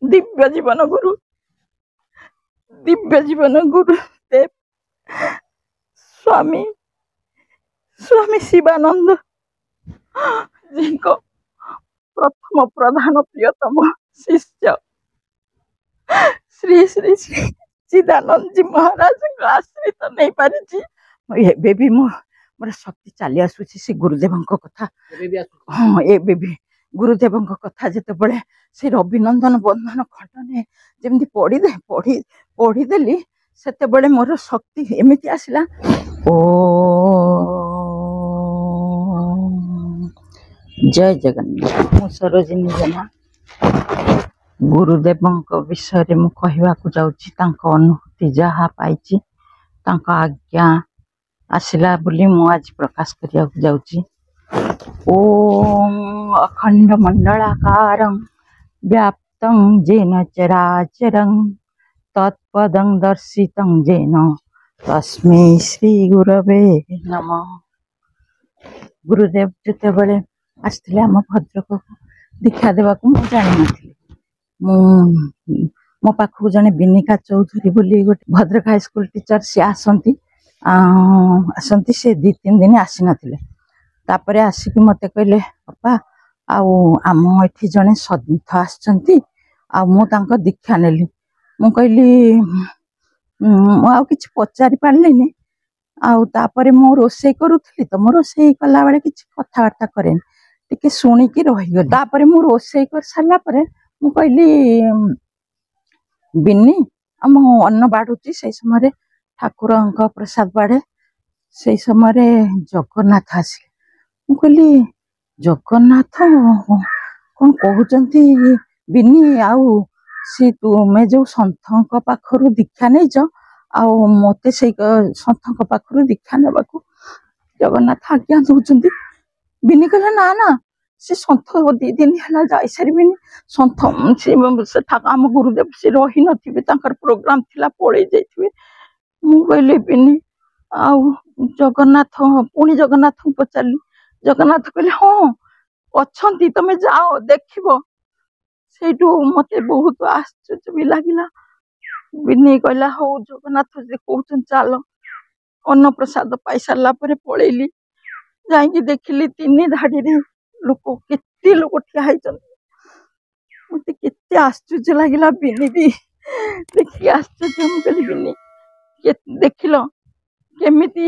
दिव्य जीवन गुरु, दिव्य जीवन गुरुदेव स्वामी स्वामी शिवानंद जी को प्रथम प्रधान प्रियतम शिष्य श्री श्री श्री चिदानंद जी महाराज को आश्रित नहीं पारी भी मोर शक्ति चली आसूची से गुरुदेव कथा। हाँ ए गुरुदेव कथा जिते बड़े से रविनंदन बंधन खंडने जमी पढ़ीदेली से बड़े मोर शक्ति एमती आसला। ओ जय जगन्नाथ। मु सरोजिनी जेना गुरुदेव विषय मु कहवाक जाऊँगी अनुभूति जहाँ पाई आज्ञा आसला बोली मु आज प्रकाश करने जाऊँगी। ओम अखंड मंडलाकारं व्याप्तं येन चराचरं तत्पदं दर्शितं येन तस्मै श्री गुरवे नमः। गुरुदेव जिते बड़े आसते आम भद्रक को दीक्षा देवा जानी नी मो पाखक जड़े बिनिका चौधरी बोली गोटे भद्रक हाईस्कल टीचर सी आसती से 2-3 दिन आसी नथिले। तापर आसिक मत कहले बापा आम एठी जड़े सन्थ आसचंती आ दीक्षा नेली। मु कहली कि पचारि पार्लिनी तापर मु रोषे करूथली तो मो रोषे कला बेले किछि कथबार्ता करें टिके शुणिकी रहीगली। तापर मु रोषे कर सारा पर मु कहली बिन्नी आम अन्न बाढ़ुची से समय ठाकुर प्रसाद बाढ़े से समय जगन्नाथ आसिले। मु कहली जगन्नाथ कौन कहते बिनी आउ सी तुमे जो सन्थ पाखर दीक्षा नहीं मत से सन्थ पाखर दीक्षा ने जगन्नाथ आज्ञा दौरान बिनी कहला ना ना से सन्थ 2 दिन है जा सारे सन्थ से आम गुरुदेव से रही नथिबे प्रोग्राम थिला पड़े जाइए। मु कहली बिनी आउ जगन्नाथ पुणी जगन्नाथ पचारि जगन्नाथ कहले हाँ अच्छा तुम जाओ देख से मत बहुत आश्चर्य भी लगिला। बिनी कहला हो जगन्नाथ से कहते चल अन्न प्रसाद पाई सारा पलैली जाकि देखिली 3 धाड़ी लोक केते लोक ठिया मत केते आश्चर्य लगिला। बिनी भी देखी आश्चर्य मु कहली बिनी देखिल केमिति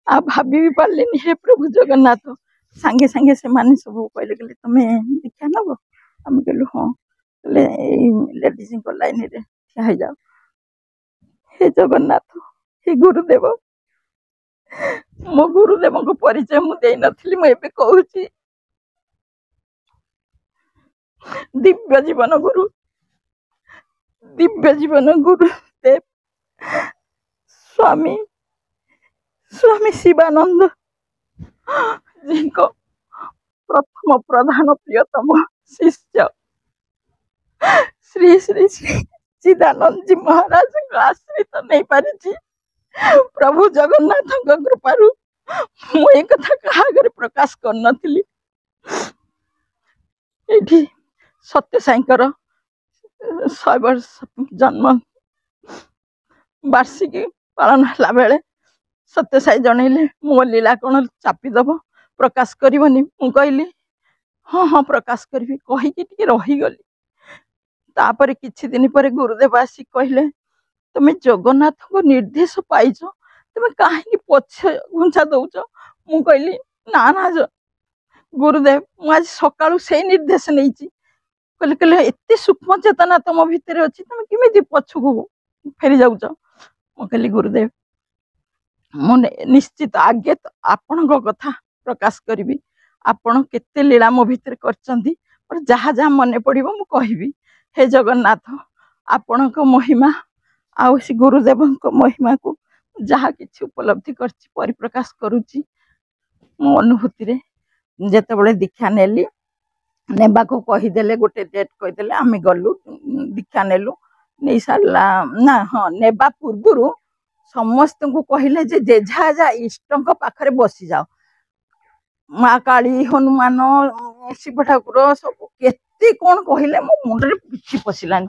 आ भाभी भी पार्लिनी हे प्रभु जगन्नाथ सांगे सांगे से माने सब कहले कहले तुम्हें दीक्षा नब आम कहलु हाँ कहले लेडीज लाइन रे ठिया जाओ। हे जगन्नाथ हे गुरुदेव मो गुरुदेव को परिचय मुझे नथिली मु एबे कहूची दिव्य जीवन गुरु, दिव्य जीवन गुरुदेव स्वामी स्वामी शिवानंद जी को प्रथम प्रधान प्रियतम शिष्य श्री श्री श्री चिदानंद जी महाराज को आश्रित नहीं पारी प्रभु जगन्नाथ कृपारू मु एक कथा कहा प्रकाश कर नथिली। एठी सत्य साईंकर 100 वर्ष जन्म वार्षिकी पालन है बेले सत्य साई जनइले मो लीला कौन चापीदब प्रकाश करनी मु कहली हाँ हाँ प्रकाश करी कहीकि रहीगली। तापर किछि दिन पर गुरुदेव आसी कहले तुम जगन्नाथ को निर्देश पाइच तुम कहीं पछे घुंचा दौच। मु कहली ना ना गुरुदेव मु आज सकाळु से निर्देश नहीं कहले कहले एते सूक्ष्म चेतना तुम भितर अच्छी तुम किमिति पछकु फेरी जाऊच। मु कहली गुरुदेव मु निश्चित आगे तो आपण कथा प्रकाश करी आपण केते लीला मो भितर करचंदी और जहाँ जहाँ मन पड़ो मु कहबी। हे जगन्नाथ आपण महिमा आउ से गुरुदेव महिमा को जहाँ किसी उपलब्धि कर परिप्रकाश करुच्ची मो अनुभूति रे जेते बड़े दीक्षा नेली नेबा को कहीदेले गोटे डेट कहीदेले आम गलु दीक्षा नेलु नहीं सारा ना हाँ नेबा पूर्व समस्त को कहले जे जा जा इष्ट पाखरे बसी जाओ माँ काली हनुमान शिव ठाकुर सब କେତେ କଣ କହିଲେ ମୋ ମୁଣ୍ଡରେ କିଛି ପଶିଲାନି।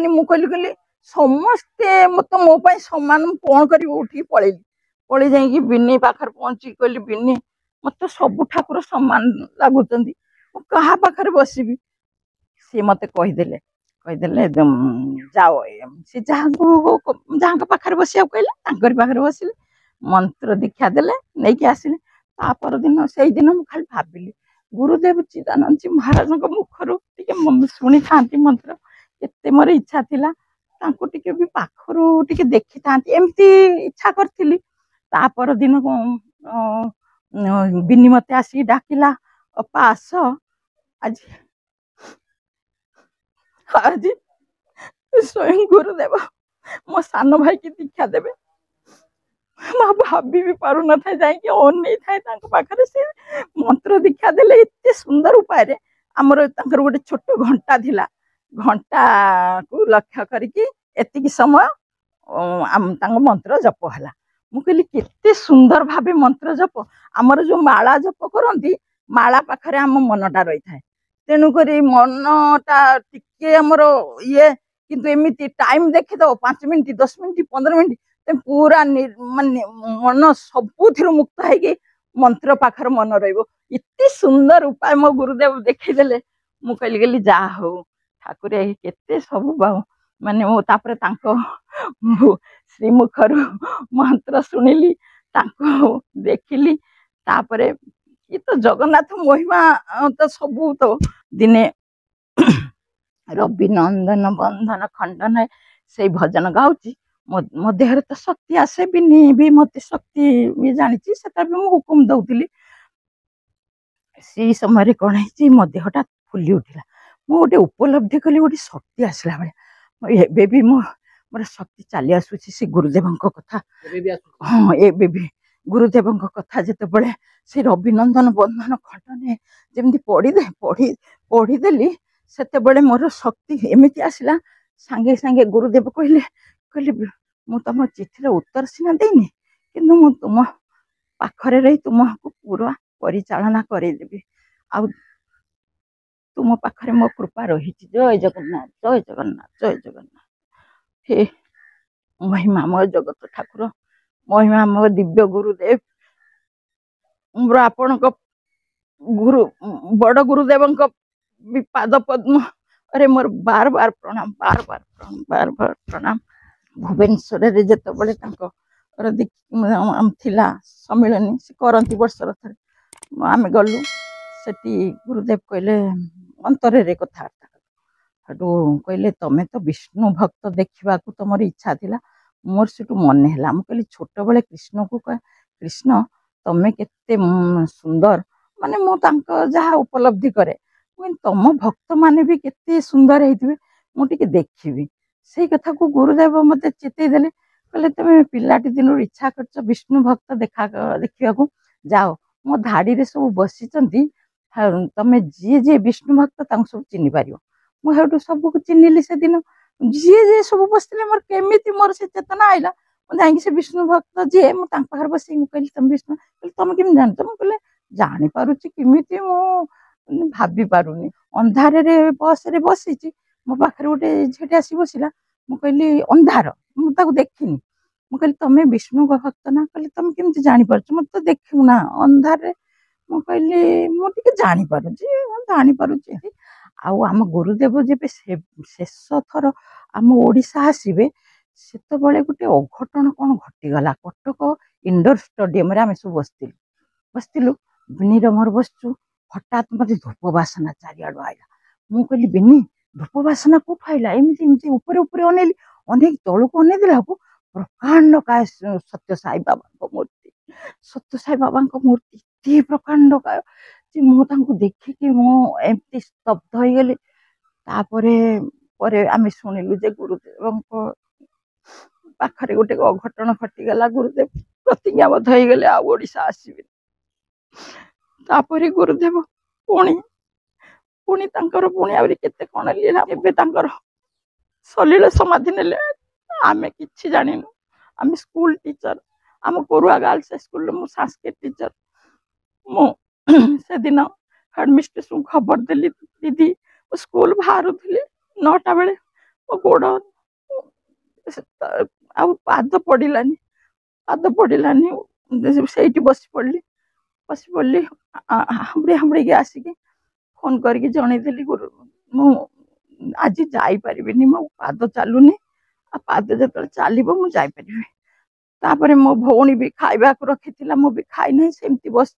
ମୁଁ କହିଲି ସମସ୍ତେ ମତେ ମୋ ପାଇଁ ସମାନ, ମୁଁ କଣ କରିବି? ଉଠିକି ପଳେଇ ଯାଇକି ବିନି ପାଖରେ ପହଞ୍ଚି କହିଲି, ବିନି ମତେ ସବୁ ଠାକୁର ସମାନ ଲାଗୁଛନ୍ତି, ମୁଁ କାହା ପାଖରେ ବସିବି? ସିଏ ମତେ କହିଦେଲେ ଯାଅ, ସେ ଯାହାଙ୍କ ପାଖରେ ବସିବାକୁ କହିଲେ ତାଙ୍କରି ପାଖରେ ବସିଲେ, ମନ୍ତ୍ର ଦୀକ୍ଷା ଦେଲେ, ନେଇକି ଆସିଲେ। ତା ପରଦିନ ସେଇଦିନ ମୁଁ ଖାଲି ଭାବିଲି ଗୁରୁଦେବ ଚିଦାନନ୍ଦଜୀ ମହାରାଜଙ୍କ ମୁଖରୁ ଟିକେ ଶୁଣିଥାନ୍ତି ମନ୍ତ୍ର, କେତେ ମୋର ଇଚ୍ଛା ଥିଲା ତାଙ୍କୁ ଟିକେ ବି ପାଖରୁ ଟିକେ ଦେଖିଥାନ୍ତି, ଏମିତି ଇଚ୍ଛା କରିଥିଲି। ତା ପରଦିନ ବିନି ମତେ ଆସିକି ଡାକିଲା, ଅପା ଆସ, ଆଜି ସ୍ୱୟଂ ଗୁରୁଦେବ ମୋ ସାନ ଭାଇ କି ଦୀକ୍ଷା ଦେବେ। ମୁଁ ଭାବି ବି ପାରୁନଥାଏ, ଯାଇକି ଅନେଇଥାଏ ତାଙ୍କ ପାଖରେ। ସେ ମନ୍ତ୍ର ଦୀକ୍ଷା ଦେଲେ ଏତେ ସୁନ୍ଦର ଉପାୟରେ। ଆମର ତାଙ୍କର ଗୋଟେ ଛୋଟ ଘଣ୍ଟା ଥିଲା, ଘଣ୍ଟାକୁ ଲକ୍ଷ୍ୟ କରିକି ଏତିକି ସମୟ ତାଙ୍କ ମନ୍ତ୍ର ଜପ ହେଲା। ମୁଁ କହିଲି କେତେ ସୁନ୍ଦର ଭାବେ ମନ୍ତ୍ର ଜପ। ଆମର ଯୋଉ ମାଳା ଜପ କରନ୍ତି, ମାଳା ପାଖରେ ଆମ ମନଟା ରହିଥାଏ, ତେଣୁକରି ମନଟା ଟିକେ ଆମର ଇଏ, କିନ୍ତୁ ଏମିତି ଟାଇମ ଦେଖିଦବ 5 ମିନିଟ 10 ମିନିଟ 15 ମିନିଟ ପୁରା ମାନେ ମନ ସବୁଥିରୁ ମୁକ୍ତ ହେଇକି ମନ୍ତ୍ର ପାଖରେ ମନ ରହିବ। ଏତେ ସୁନ୍ଦର ଉପାୟ ମୋ ଗୁରୁଦେବ ଦେଖେଇଦେଲେ। ମୁଁ କହିଲି ଯାହା ହଉ ଠାକୁରେ କେତେ ସବୁ ମାନେ ମୁଁ ତାପରେ ତାଙ୍କ ଶ୍ରୀମୁଖରୁ ମନ୍ତ୍ର ଶୁଣିଲି, ତାଙ୍କୁ ଦେଖିଲି। ତାପରେ ଏ ତ ଜଗନ୍ନାଥ ମହିମା ତ ସବୁ। ତ ଦିନେ ରବି ନନ୍ଦନ ବନ୍ଧନ ଖଣ୍ଡନ ସେଇ ଭଜନ ଗାଉଛି, ମୋ ଦେହରେ ତ ଶକ୍ତି ଆସେ, ବିନି ବି ମତେ ଶକ୍ତି ବି ଜାଣିଛି, ସେଟା ବି ମୁଁ ହୁକୁମ ଦଉଥିଲି। ସେଇ ସମୟରେ କଣ ହେଇଛି, ମୋ ଦେହଟା ଫୁଲି ଉଠିଲା। ମୁଁ ଗୋଟେ ଉପଲବ୍ଧି କଲି, ଗୋଟେ ଶକ୍ତି ଆସିଲା ଭଳିଆ। ଏବେ ବି ମୋର ଶକ୍ତି ଚାଲି ଆସୁଛି ସେ ଗୁରୁଦେବଙ୍କ କଥା। ହଁ, ଏବେ ବି ଗୁରୁଦେବଙ୍କ କଥା ଯେତେବେଳେ ସେ ରବିନନ୍ଦନ ବନ୍ଧନ ଖଣ୍ଡନେ ଯେମିତି ପଢିଦେଲି, ସେତେବେଳେ ମୋର ଶକ୍ତି ଏମିତି ଆସିଲା। ସାଙ୍ଗେ ସାଙ୍ଗେ ଗୁରୁଦେବ କହିଲେ ମୁଁ ତମ ଚିଠିର ଉତ୍ତର ସିନା ଦେଇନି, କିନ୍ତୁ ମୁଁ ତୁମ ପାଖରେ ରହି ତୁମକୁ ପୁରା ପରିଚାଳନା କରେଇଦେବି, ଆଉ ତୁମ ପାଖରେ ମୋ କୃପା ରହିଛି। ଜୟ ଜଗନ୍ନାଥ, ଜୟ ଜଗନ୍ନାଥ, ଜୟ ଜଗନ୍ନାଥ। हे महिमामय जगत ठाकुर, महिमामय दिव्य गुरुदेव, आपण गुरु बड़ गुरुदेव पाद पद्म अरे मोर बार बार प्रणाम, बार बार प्रणाम, बार बार प्रणाम। भुवनेश्वर जिते थिला सम्मिलनी से करती वर्षर थे आम गलु से गुरुदेव कहले अंतर कथबार्ता हेटू कहले तमें तो विष्णु भक्त देखा तुम इच्छा थिला, मोर से मन है। मुझे छोट बड़े कृष्ण को कह कृष्ण तमें केते सुंदर, माने जहाँ उपलब्धि करे तुम भक्त माने भी केते सुंदर होते, मुझे देखी से कथा को गुरुदेव मत चेतई देले। कहले तुम पिलाटी दिन इच्छा कर विष्णु भक्त देखा जाओ, मो धाड़ी सब बसी तमें जी जी विष्णु भक्त सब चिन्ह पार। मुझे सबको चिन्हली से दिन जी जी सब बसते मोर केमी मोर से चेतना आईला, मुझे से विष्णु भक्त जी मुझे बस कहली तुम विष्णु, तुम केमी जान? मुझे जापारुची किमी भाभी पारुनी, अंधार बस रे बसी मो पाखे गोटे झीटे आसी बसला, मुझे अंधार मुझे देखनी, मुझे तुम विष्णु भक्त ना? कहली तुम केमी जापार? मत तो देखू ना अंधार, मुझे मुझे जापारुची। आम गुरुदेव जब शेष थर आम ओडिशा आसबे से गोटे अघटन कौन घटीगला। कटक इंडोर स्टेडियम आम सब बसलु बिनी मोर बसचु, हठात मत धूप बासना चारिआडू आईला। मु कहली बिनी धूप बासना कौट आईला? एमती ऊपर अनेली, अनेक तौक अनेक देला प्रकांड काय सत्य साई बाबा मूर्ति, सत्य साई बाबा मूर्ति एते प्रकांड काय देखिकी मुझे स्तब्ध हो गली। आम शुणिलु जे गुरुदेव पाखरे गोटे अघटन घटीगला, गुरुदेव प्रतिज्ञाबद्ध हो गले ओडिशा आसबे। तापरे गुरुदेव पुणी पुणी केते कौन लीला एवं सलील समाधि ने आम कि जानिनु। आम स्कूल टीचर, आम कोरुआ गर्ल्स स्कूल मु संस्कृत टीचर। से दिन हेडमिस्ट्रेस खबर देली दीदी स्कूल बाहर थी 9टा बेले मो गोड़ पाद पड़ानी से बस पड़ी हाबड़ी हाबड़ी के आसिक फोन करके जनईदेली गुरु मु आज जापरि मो पाद चलुनी पाद जो चलो मुझे तापर मो भौणी भी खावा रखी मु भी खाई ना सेमती बस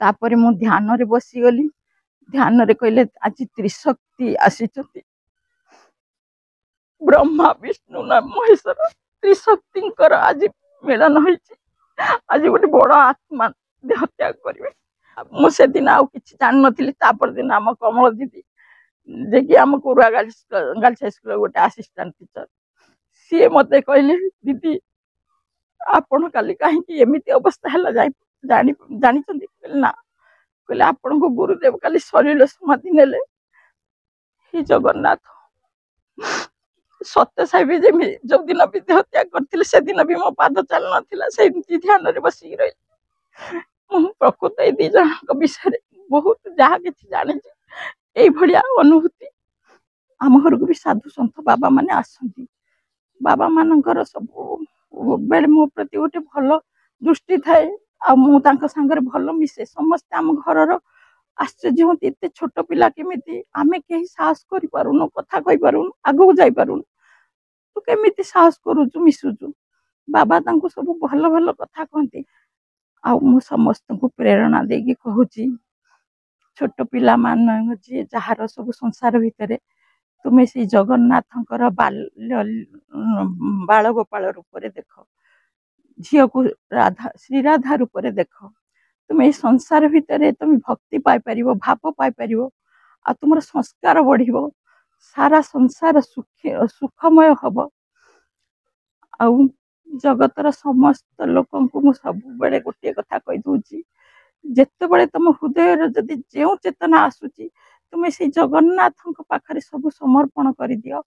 तापर मु ध्यान रे बसीगली ध्यान रे कहले आज त्रिशक्ति आसी ब्रह्मा विष्णु ना महेश्वर त्रिशक्ति आज मिलन हो आज गोटे बड़ आत्मा देह त्याग करेंगे मुझे दिन आउ कि जान नी तापर दिन आम कमल दीदी जे कि आम कोरुआ गर्ल्स हाई स्कूल गोटे असिस्टेंट टीचर सी मत कहले दीदी आपण काली कहीं एमती अवस्था है जानी ना कहले आपण को गुरुदेव काली शरीर समाधि नेले ही जगन्नाथ सत्य साहेब जो दिन भी देह त्याग करते से दिन भी मो पाद चल नाला से ध्यान रे बसिक रही प्रकृत ये दी जन विषय बहुत जहाँ कि जानी ये अनुभूति आम घर को भी साधु सन्थ बाबा माने आसती बाबा मानकर सब बेले मो प्रति गोटे भल दृष्टि थाए आंगे भल मिसे समस्ते आम घर आश्चर्य होती एत छोट पिला केमी आम कहीं साहस करूँ कथा कही पारूँ आगू जापरूँ तू केमी साहस करुचु मिशुचु बाबा सब भल भल कथा कहती मु समस्त को प्रेरणा देगी कहूँ छोट पिला मान जी जार सब संसार भितर तुम्हें से जगन्नाथ बाल गोपाल रूप देख झील को राधा श्री राधा रूप देख तुम्हें संसार भितर तुम भक्ति पाइपर भाव पाइपर आ तुम संस्कार बढ़ सारा संसार सुखमय हम आ जगतर समस्त लोक सब बेले गोटे कथा कही दूची जिते बड़े तुम हृदय जदि जो चेतना आसूची तुम्हें से जगन्नाथ पाखरे सब समर्पण कर दियो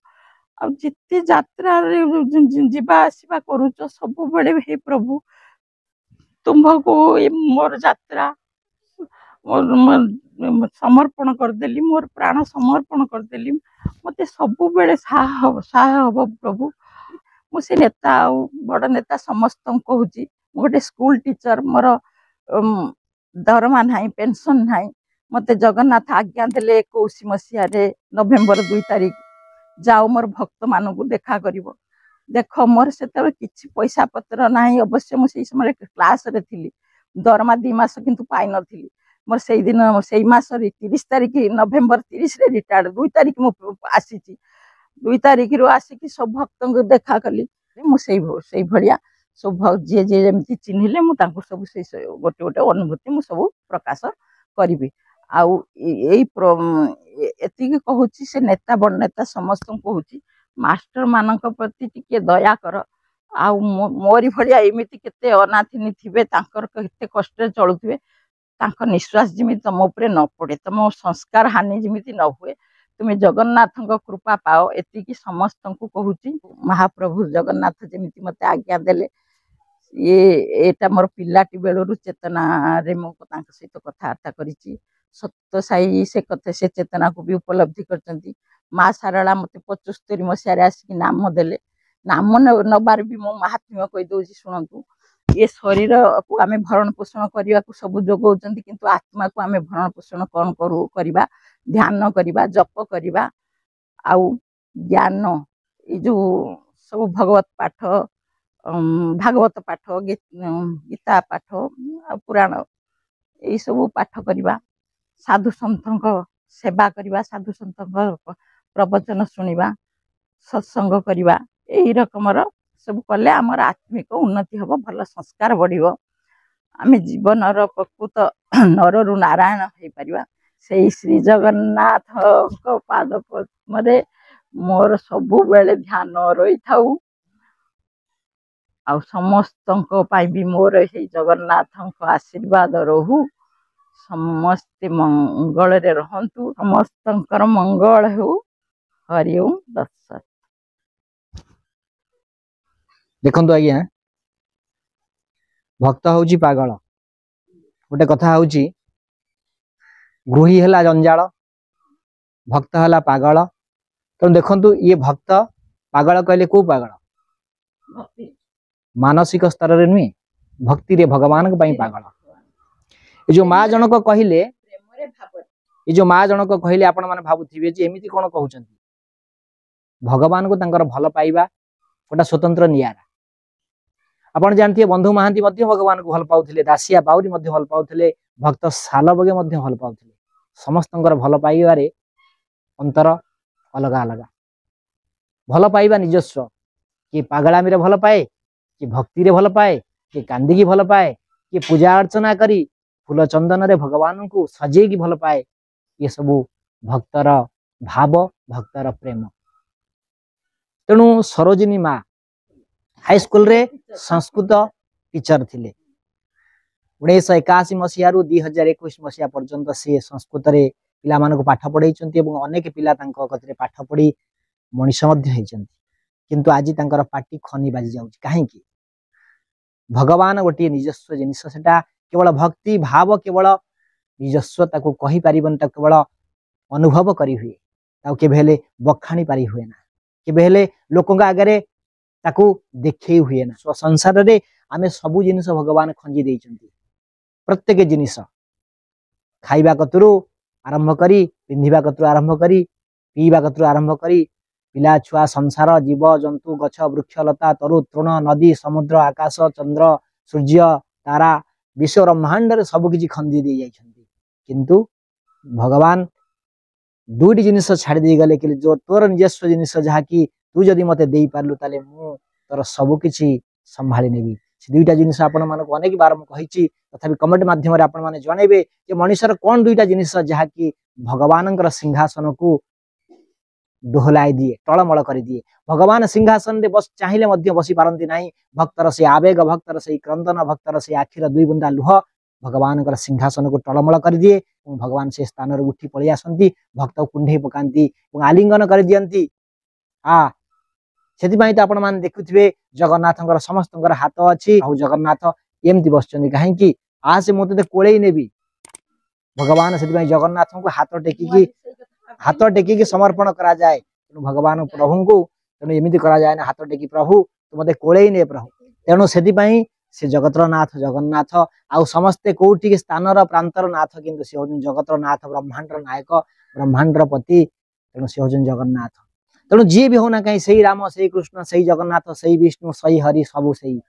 जिते यात्रा जीवा आसवा करुच सब बेले हे प्रभु तुम्हारा मोर यात्रा समर्पण करदेली मोर प्राण समर्पण करदेली मत सब बेले हम प्रभु मुझे नेता बड़ नेता समस्त कहूँ गोटे स्कूल टीचर मोर दरमा ना पेंशन ना मत जगन्नाथ आज्ञा देले 21 मसीह नवेम्बर 2 तारिख जाओ मोर भक्त मान देखा कर देख मोर से किसी पैसा पत्र ना अवश्य मुझे समय क्लास रे थी दरमा 2 मास किंतु पाई नी मोर से दिन से मास 30 तारिख नवेम्बर 30 रे रिटायर्ड 2 तारिख मुझे आसी 2 तारिख रू आसिक सब भक्त को देखा कली मुझे भाया सब जी जी जमी चिन्हले मुझे सब गोटे गोटे अनुभूति मुझे सब प्रकाश करी आई कहूँ से नेता बड़ नेता समस्त कहूँ मास्टर मान प्रति टिके दया कर आ मोरी भाया एमती केते अनाथिनी थे केते कष्ट चलुवे निश्वास जमी तुम उपरे न पड़े तुम संस्कार हानि जमी न हुए तुम्हें जगन्नाथ कृपा पाओ एति समस्त को कहूँ महाप्रभु जगन्नाथ जमी मत आज्ञा देले ये मोर पिलाटी बेलू चेतना रे सहित कथबार्ता करी सत्य साई से कथा से चेतना को भी उपलब्धि कर माँ सारला मत 75 मसीह आसिक नाम देले नाम नबार भी मो महात्म्य कहीदे शुणु ये शरीर को आम भरण पोषण करने को सब जोगाऊँ किंतु आत्मा को आम भरण पोषण कौन करू करवा ध्यान करवा जप करवा आउ ज्ञान ये जो सब भगवत पाठ भागवत पाठ गीता पाठ पुराण यही सब पाठ करवा साधु सन्थ सेवा करवा साधु सन्थ प्रवचन शुणा सत्संग करवा यही रकम सब कले आमर आत्मिक उन्नति हम भल संस्कार बढ़ आम जीवन प्रकृत नर रु नारायण हो पार से श्री जगन्नाथ पाद पद्म मोर सबु बेले ध्यान रही था आ समस्त भी मोर से जगन्नाथ आशीर्वाद रहू समस्ते मंगल रे रहंतु समस्त मंगल हो हरि ओम दत्सत। देखंतु आज्ञा भक्त हूँ पागल गोटे कथा हूँ गृही है जंजाल भक्त है पागल। तो देखु ये भक्त पागल कहले को पागल मानसिक स्तर रे नुहे भक्ति रे भगवान पागल। ये जो माँ जनक कहले ये जो माँ जनक कहले आपण माने भाबुथिबे जे एमिति कोन कहउचंती भगवान को तांकर भल पाइबा गोटा स्वतंत्र नियारा। आपण जानथिए बंधु महांती मध्य भगवान को भल पाउथिले दासिया बाउरी मध्य भल पाउथिले भक्त सालबगे मध्य भल पाउथिले समस्तंकर भल पाइबारे अंतर अलगा अलगा भल पाइबा निजस्व कि पागलामी रे भल पाए कि भक्ति रे भल पाए कि कांदी की भल पाए कि पूजा अर्चना करी फूल चंदन रे भगवान को सजे की भल पाए ये सबू भक्तर भाव भक्तर प्रेम। तेणु सरोजिनी माँ हाई स्कूल रे संस्कृत टीचर थिले 1981 मसीह 2021 मसीहा पर्यंत से संस्कृत रे पिला मानको पाठ पढ़ाई अनेक पिला कतरे पाठ पढ़ी मनीष किंतु आज तांकर पाटी खनी बाजी जाउची काहे कि भगवान गोटे निजस्व जिनिस सेटा केवल भक्ति भाव केवल निजस्व ताकू कहि परिबन ता केवल अनुभव करी हुए ताऊ केबेले बखाणी पारी हुए ना केबेले लोकंग आगरे ताकू देखै हुए ना। स्व संसार रे आमे सबु जिनिस भगवान खंजी देइचंती प्रत्येक जिनिस खाइबा कतरू आरंभ करी पिंधिबा कतरू आरंभ करी पीबा कतरू आरंभ करी पिला छुआ संसार जीव जंतु गछ वृक्ष लता तरु तृण नदी समुद्र आकाश चंद्र सूर्य तारा विश्व ब्रह्मांड रे सब किछि खंदी दे जाइछंती किंतु भगवान दुईटी जिनिस छाड़ी दे गले कि जो तोर निजस्व जिनिस जहा कि तू जदि मते देई पारलु ताले मु तोर सब किछि संभाली नेबी से दुईटा जिनिस आपण मानको अनेक बार मु कहिछि तथापि कमेंट माध्यम रे आपण माने जणेबे जे मनुष्यर कोन दुईटा जिनिस जहा कि भगवानंकर सिंहासन को दोहलाई दिए टलमल कर दिए भगवान सिंहासन रे बस चाहिले मध्य बसी पारंती नाही भक्तर से आवेग भक्तर से क्रंदन भक्तर से आखिर दुई बुंदा लुह भगवान सिंहासन को टलमल कर दिए भगवान से स्थान रे उठी पळि आसंती भक्त कुंढे पकांती आलिंगन कर दियंती। हाँ सेति पई त आपण मान देखुथिबे जगन्नाथंकर समस्तंकर हाथ अछि आ जगन्नाथ एमती बसचंदी काहे कि आ से मोते कोळेई नेबी भगवान सेति पई जगन्नाथ को हाथ टेकी समर्पण करा जाए भगवान प्रभु को तेणु एमती करा जाए ना हाथ टेकी प्रभु तो मते कोळेई ने प्रभु तेणु सेति पई से जगतर नाथ जगन्नाथ आउ समस्ते कोठी स्थानर प्रांतर नाथ किंतु से होजन जगतर नाथ ब्रह्मांडर नायक ब्रह्मांडर पति तेणु से होजन जगन्नाथ। तेणु जी भी होना कहीं सही राम सही कृष्ण सही जगन्नाथ सही विष्णु सही हरि सबु सही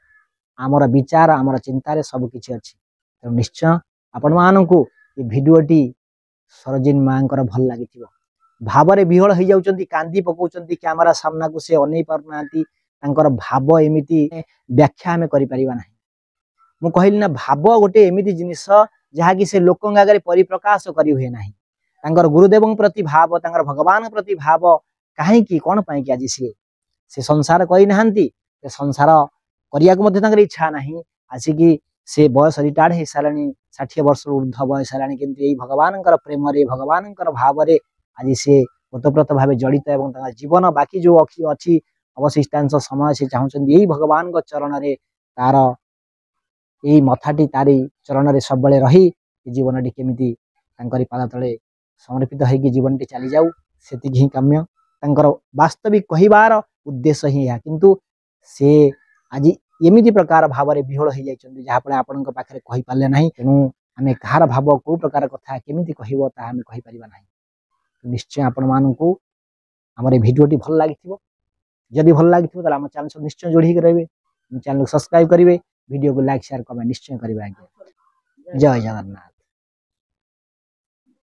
आमर विचार आमर चिंतार सब किछि अछि। तेणु निश्चय आपण मानकु ये भिडियोटी सरोजिनी माँ भल लगी भाव विहल हो जाउचंती कांदी पकाउचंती कैमरा सामना को से अनै पारनांती भाव एमिति व्याख्या आमे करि परिबा नाही। मु कहली ना भाव गोटे एमिति जिनिस जहा कि से लोकंग आगे परिप्रकाश करि हुए नाही तांकर गुरुदेवं प्रति भाव तांकर भगवान प्रति भाव काहे कि कोन पई कि आज से संसार कहि नाहंती से संसार करिया को मध्ये तांकर इच्छा नाही आसी कि से बयस रिटायर्ड हे सालानी 60 वर्ष ऊर्ध्व बयस सालानी किंतु एई भगवानंकर प्रेम रे भगवानंकर भाव रे आज से ओतप्रोत भाव जड़ित एवं तांकर जीवन बाकी जो अछि अवशिष्टांश समय से चाहउछन एई भगवान को चरण रे तार एई मथाटी तारी चरण रे सब बेले रही जीवन टी केमिति तांकरी पाद तळे समर्पित है कि जीवन टी चली जाऊ सेति ही काम्य तांकर वास्तविक कहिबार उद्देश्य ही है किंतु से आज एमिति प्रकार भाव रे विहल हो जाइछन जहा पळे आपनक पाखरे कहि पाले नाही तेनु हमें कहार भाव को प्रकार कथा केमिति कहिबो ता हमें कहि परिबा नाही। निश्चय आपण मानकू हमर भिडियोटी भल लागिथिबो जदि भल लागिथिबो त हम चैनल से निश्चय जोड़ी के रहबे चैनल को सब्सक्राइब करिवे वीडियो को लाइक शेयर कमेंट निश्चय करिवे। जय जगन्नाथ।